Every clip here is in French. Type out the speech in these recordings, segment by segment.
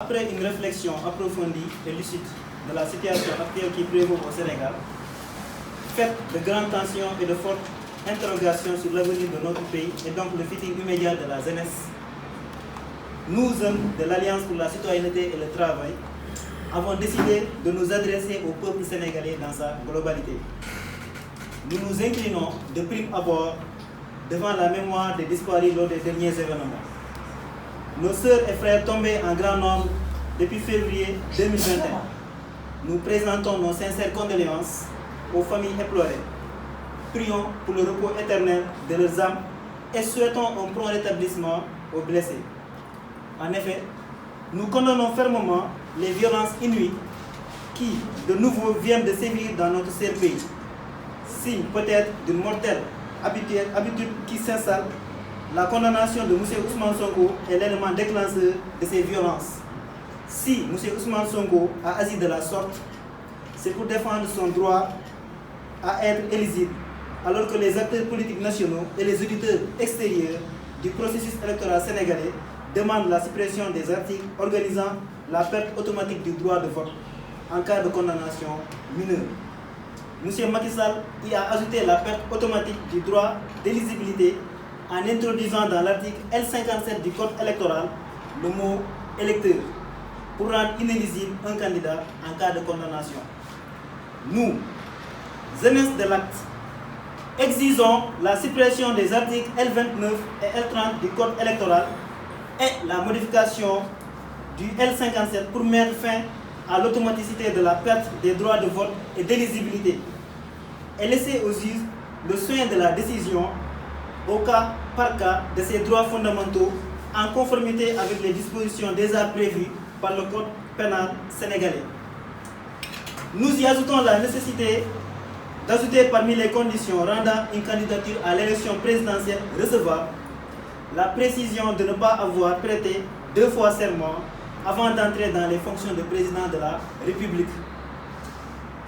Après une réflexion approfondie et lucide de la situation actuelle qui prévaut au Sénégal, faite de grandes tensions et de fortes interrogations sur l'avenir de notre pays et donc le futur immédiat de la jeunesse, nous, hommes de l'Alliance pour la citoyenneté et le travail, avons décidé de nous adresser au peuple sénégalais dans sa globalité. Nous nous inclinons de prime abord devant la mémoire des disparus lors des derniers événements. Nos sœurs et frères tombés en grand nombre depuis février 2021. Nous présentons nos sincères condoléances aux familles éplorées. Prions pour le repos éternel de leurs âmes et souhaitons un prompt rétablissement aux blessés. En effet, nous condamnons fermement les violences inouïes qui, de nouveau, viennent de sévir dans notre cher pays. Signe peut-être d'une mortelle habitude qui s'installe, la condamnation de M. Ousmane Sonko est l'élément déclencheur de ces violences. Si M. Ousmane Sonko a agi de la sorte, c'est pour défendre son droit à être éligible, alors que les acteurs politiques nationaux et les auditeurs extérieurs du processus électoral sénégalais demandent la suppression des articles organisant la perte automatique du droit de vote en cas de condamnation mineure. M. Macky Sall y a ajouté la perte automatique du droit d'éligibilité en introduisant dans l'article L57 du Code électoral le mot « électeur » pour rendre inéligible un candidat en cas de condamnation. Nous, jeunesse de l'acte, exigeons la suppression des articles L29 et L30 du Code électoral et la modification du L57 pour mettre fin à l'automaticité de la perte des droits de vote et d'éligibilité et laisser aux juges le soin de la décision au cas par cas de ces droits fondamentaux en conformité avec les dispositions déjà prévues par le Code pénal sénégalais. Nous y ajoutons la nécessité d'ajouter parmi les conditions rendant une candidature à l'élection présidentielle recevable la précision de ne pas avoir prêté 2 fois serment avant d'entrer dans les fonctions de président de la République.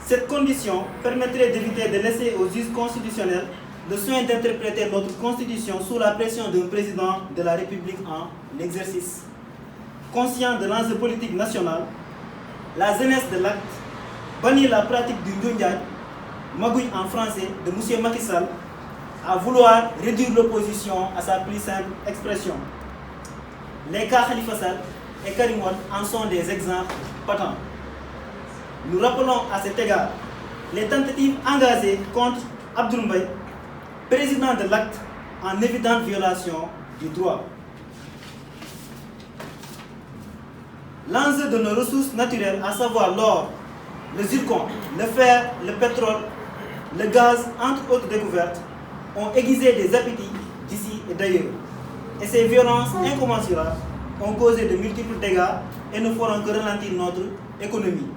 Cette condition permettrait d'éviter de laisser aux juges constitutionnels le soin d'interpréter notre Constitution sous la pression d'un président de la République en exercice. Conscient de l'enjeu politique national, la jeunesse de l'acte bannit la pratique du Ndundiaï, magouille en français, de M. Macky Sall, à vouloir réduire l'opposition à sa plus simple expression. Les cas Khalifa Sall et Karim Wade en sont des exemples patents. Nous rappelons à cet égard les tentatives engagées contre Abdoul Mbaye, président de l'acte, en évidente violation du droit. L'enjeu de nos ressources naturelles, à savoir l'or, le zircon, le fer, le pétrole, le gaz, entre autres découvertes, ont aiguisé des appétits d'ici et d'ailleurs. Et ces violences incommensurables ont causé de multiples dégâts et ne feront que ralentir notre économie,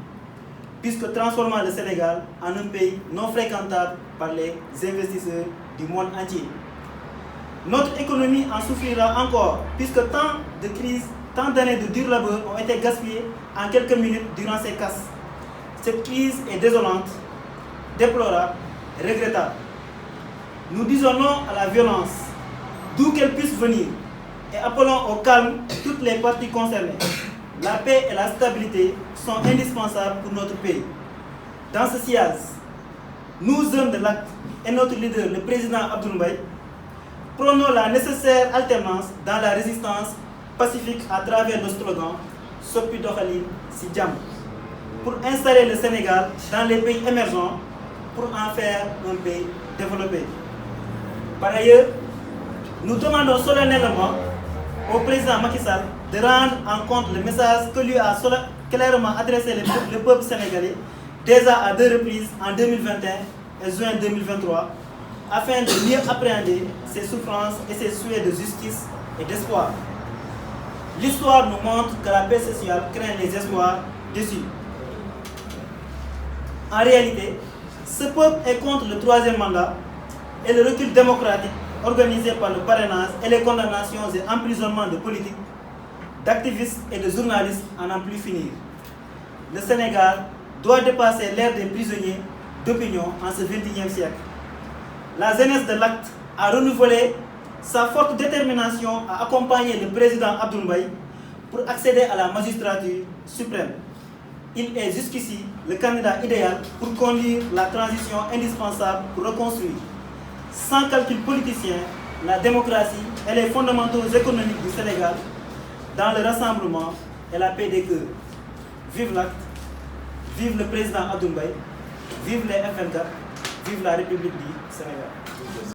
puisque transformant le Sénégal en un pays non fréquentable par les investisseurs du monde entier. Notre économie en souffrira encore, puisque tant de crises, tant d'années de dur labeur ont été gaspillées en quelques minutes durant ces casses. Cette crise est désolante, déplorable, regrettable. Nous disons non à la violence, d'où qu'elle puisse venir, et appelons au calme toutes les parties concernées. La paix et la stabilité sont indispensables pour notre pays. Dans ce sillage, nous, hommes de l'acte, et notre leader, le président Abdoul Mbaye, prônons la nécessaire alternance dans la résistance pacifique à travers le slogan Sopi Dokhali Si Jam, pour installer le Sénégal dans les pays émergents pour en faire un pays développé. Par ailleurs, nous demandons solennellement au président Macky Sall de rendre en compte le message que lui a clairement adressé le peuple sénégalais déjà à 2 reprises en 2021 et juin 2023, afin de mieux appréhender ses souffrances et ses souhaits de justice et d'espoir. L'histoire nous montre que la paix sociale craint les espoirs déçus. En réalité, ce peuple est contre le 3e mandat et le recul démocratique organisé par le parrainage et les condamnations et emprisonnements de politiques, d'activistes et de journalistes à n'en plus finir. Le Sénégal doit dépasser l'ère des prisonniers d'opinion en ce XXIe siècle. La jeunesse de l'acte a renouvelé sa forte détermination à accompagner le président Abdoul Mbaye pour accéder à la magistrature suprême. Il est jusqu'ici le candidat idéal pour conduire la transition indispensable pour reconstruire, sans calcul politicien, la démocratie et les fondamentaux économiques du Sénégal dans le rassemblement et la paix des cœurs. Vive l'acte, vive le président Abdoul Mbaye, vive les F24, vive la République du Sénégal.